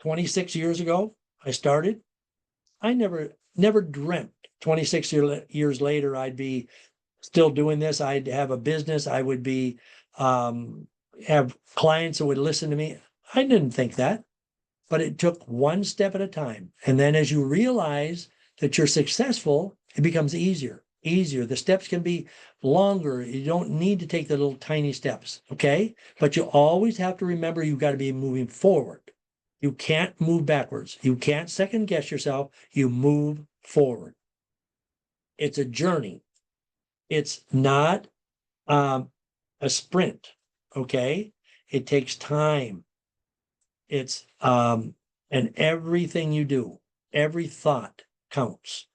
26 years ago, I started. I never dreamt 26 years later I'd be still doing this. I'd have a business. I would be have clients who would listen to me. I didn't think that, but it took one step at a time. And then as you realize that you're successful, it becomes easier. The steps can be longer. You don't need to take the little tiny steps, okay? But you always have to remember you've got to be moving forward. You can't move backwards. You can't second guess yourself. You move forward. It's a journey. It's not a sprint, okay? It takes time. It's and everything you do, every thought counts.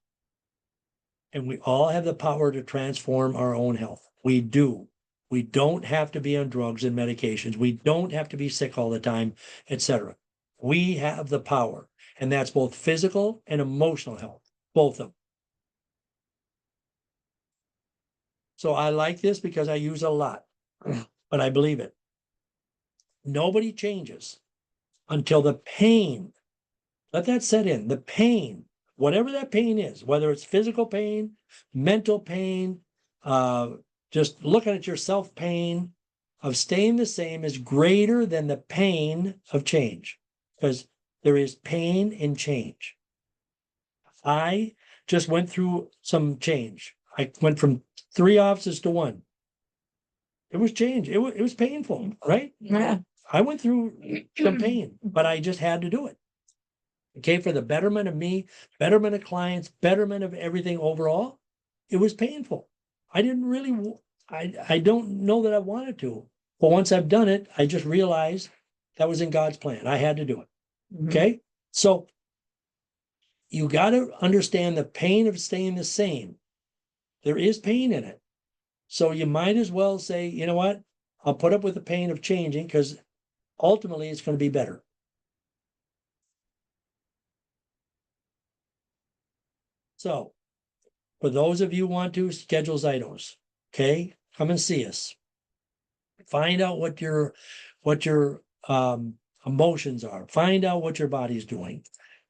And we all have the power to transform our own health. We do. We don't have to be on drugs and medications. We don't have to be sick all the time, etc. We have the power, and that's both physical and emotional health, both of them. So I like this because I use a lot, but I believe it. Nobody changes until the pain, let that set in, the pain, whatever that pain is, whether it's physical pain, mental pain, just looking at yourself pain of staying the same is greater than the pain of change, because there is pain in change. I just went through some change. I went from 3 offices to 1. It was change. It was painful, right? Yeah. I went through some pain, but I just had to do it. Okay, for the betterment of me, betterment of clients, betterment of everything overall. It was painful. I didn't really, I don't know that I wanted to. But once I've done it, I just realized that was in God's plan. I had to do it. Okay, so you got to understand the pain of staying the same. There is pain in it. So you might as well say, you know what? I'll put up with the pain of changing because ultimately it's going to be better. So for those of you who want to schedule Zytos, okay, come and see us. Find out what your emotions are. Find out what your body's doing.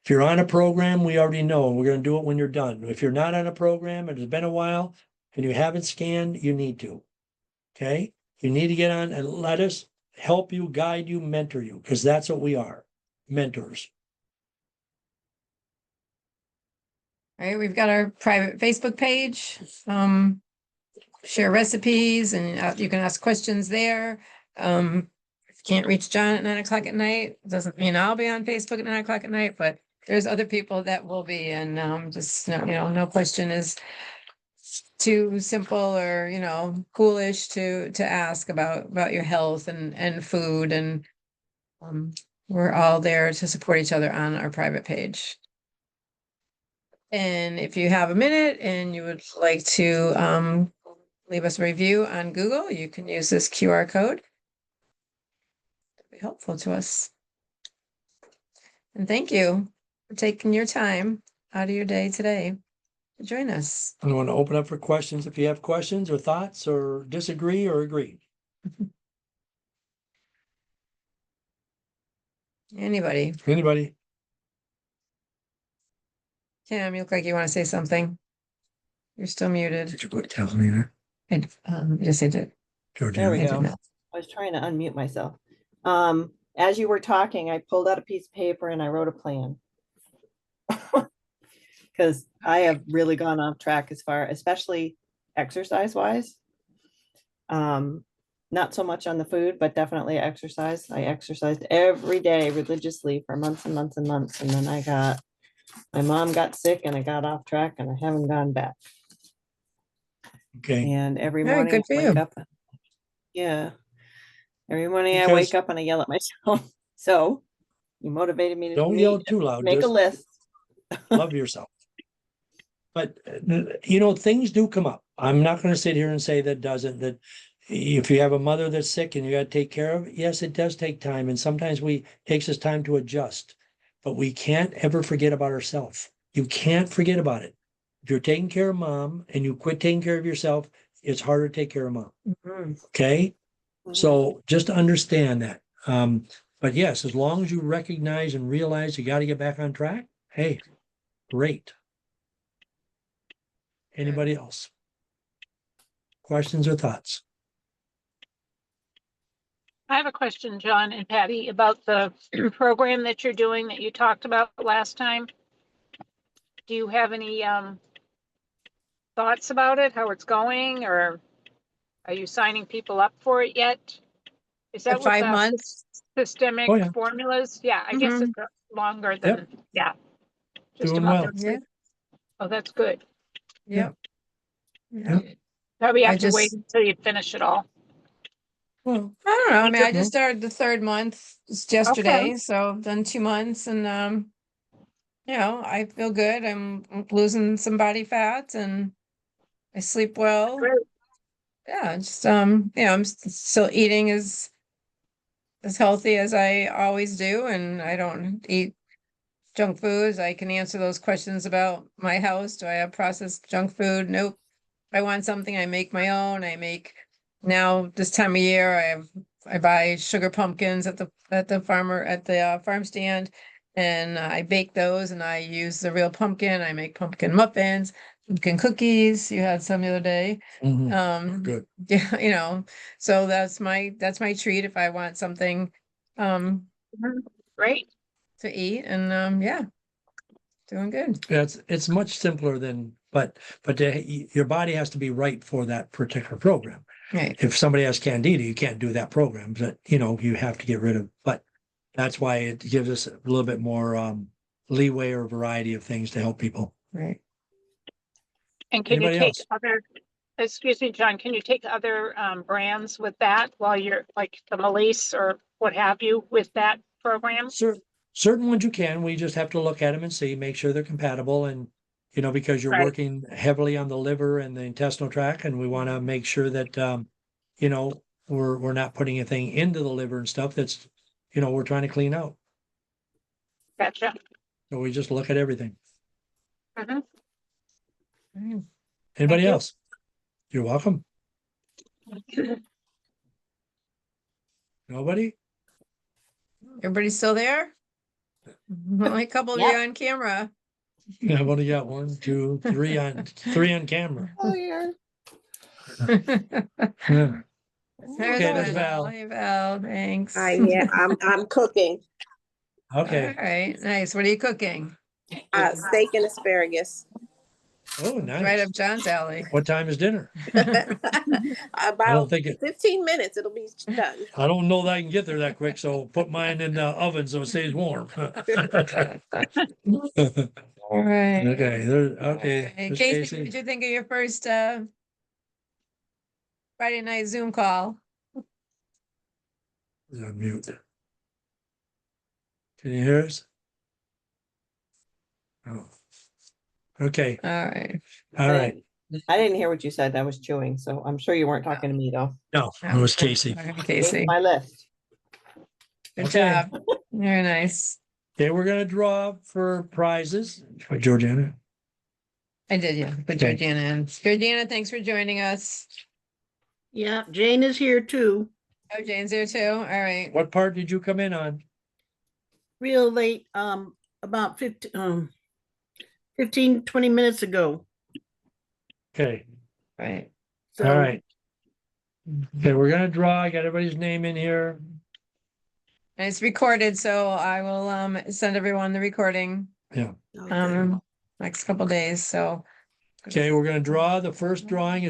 If you're on a program, we already know we're going to do it when you're done. If you're not on a program and it's been a while and you haven't scanned, you need to. Okay, you need to get on and let us help you, guide you, mentor you, because that's what we are, mentors. All right, we've got our private Facebook page, share recipes, and you can ask questions there. If you can't reach John at 9 o'clock at night, doesn't mean I'll be on Facebook at 9 o'clock at night, but there's other people that will be, and just, no question is too simple or, foolish to ask about your health and food, and we're all there to support each other on our private page. And if you have a minute and you would like to leave us a review on Google, you can use this QR code. It'll be helpful to us. And thank you for taking your time out of your day today to join us. I want to open up for questions if you have questions or thoughts or disagree or agree. Anybody? Anybody? Kim, you look like you want to say something. You're still muted. Did you put tell me there? And you just said it. Georgia. There we I did go. not. I was trying to unmute myself. As you were talking, I pulled out a piece of paper and I wrote a plan. Because I have really gone off track as far, especially exercise wise. Not so much on the food, but definitely exercise. I exercised every day religiously for months and months and months. And then my mom got sick and I got off track and I haven't gone back. Okay. And every Very morning good for I wake you. up. Yeah. Every morning I Because- wake up and I yell at myself. So you motivated me to Don't yell too loud. make a Just list. love yourself. But things do come up. I'm not going to sit here and say that if you have a mother that's sick and you got to take care of, yes, it does take time. And sometimes takes us time to adjust, but we can't ever forget about ourselves. You can't forget about it. If you're taking care of mom and you quit taking care of yourself, it's harder to take care of mom. Mhm. Okay. Mhm. So just understand that. But yes, as long as you recognize and realize you got to get back on track, hey, great. Anybody else? Questions or thoughts? I have a question, John and Patty, about the program that you're doing that you talked about last time. Do you have any thoughts about it, how it's going, or are you signing people up for it yet? Is The that with 5 the months. systemic Oh, yeah. formulas? Yeah, I guess Mhm. it's longer than, yeah. Just a Doing month well. or Yeah. two. Oh, that's good. Yep. Yeah. Yeah. Probably I have to wait just- until you finish it all. Well, I don't know. I mean, I Okay. just started the 3rd month just yesterday, so I've done 2 months, and I feel good. I'm losing some body fat, and I sleep well. Great. Yeah, just I'm still eating as healthy as I always do, and I don't eat junk foods. I can answer those questions about my house. Do I have processed junk food? Nope. If I want something, I make my own. I make now this time of year, I buy sugar pumpkins at the farm stand, and I bake those, and I use the real pumpkin. I make pumpkin muffins, pumpkin cookies. You had some the other day. mhm, good. Yeah, so that's my treat if I want something Great. to eat, and yeah, doing good. It's much simpler but your body has to be right for that particular program. Right. If somebody has candida, you can't do that program, but you have to get rid of, but that's why it gives us a little bit more leeway or variety of things to help people. Right. And can you Anybody take else? excuse me, John, can you take other brands with that while you're like the Melise or what have you with that program? Certain ones you can, we just have to look at them and see, make sure they're compatible and, because you're Right. working heavily on the liver and the intestinal tract and we want to make sure that, we're not putting anything into the liver and stuff that's, we're trying to clean out. Gotcha. So we just look at everything. Mhm. Mm. Anybody you. else? You're welcome. Nobody? Everybody still there? Only a couple of you on camera. I've only got 1, 2, 3 on camera. Oh, yeah. Yeah. There's Okay, there's Val. Hey, Val, thanks. Yeah, I'm cooking Okay. All right, nice. What are you cooking? steak and asparagus. Oh, It's right nice. up John's alley. What time is dinner? I don't About think 15 minutes, it'll be done. I don't know that I can get there that quick, so put mine in the oven so it stays warm. All right. Okay, okay. Hey, Miss Casey, Casey. what did you think of your first Friday night Zoom call? Is on mute. Can you hear us? Oh. Okay, All right. all right. I didn't hear what you said. I was chewing, so I'm sure you weren't talking to me though. No, it was Casey. Okay, Here's Casey, my list. good Okay. job. Very nice. Okay, we're gonna draw for prizes for Georgiana. I did, yeah. Put Okay. Georgiana in. Georgiana, thanks for joining us. Yeah, Jane is here too, Oh, Jane's there too. All right. What part did you come in on? real late, about 15, 20 minutes ago. Okay, Right. So, all right. Okay, we're gonna draw. I got everybody's name in here. And it's recorded, so I will send everyone the recording okay. next couple days. So Okay, we're gonna draw. The first drawing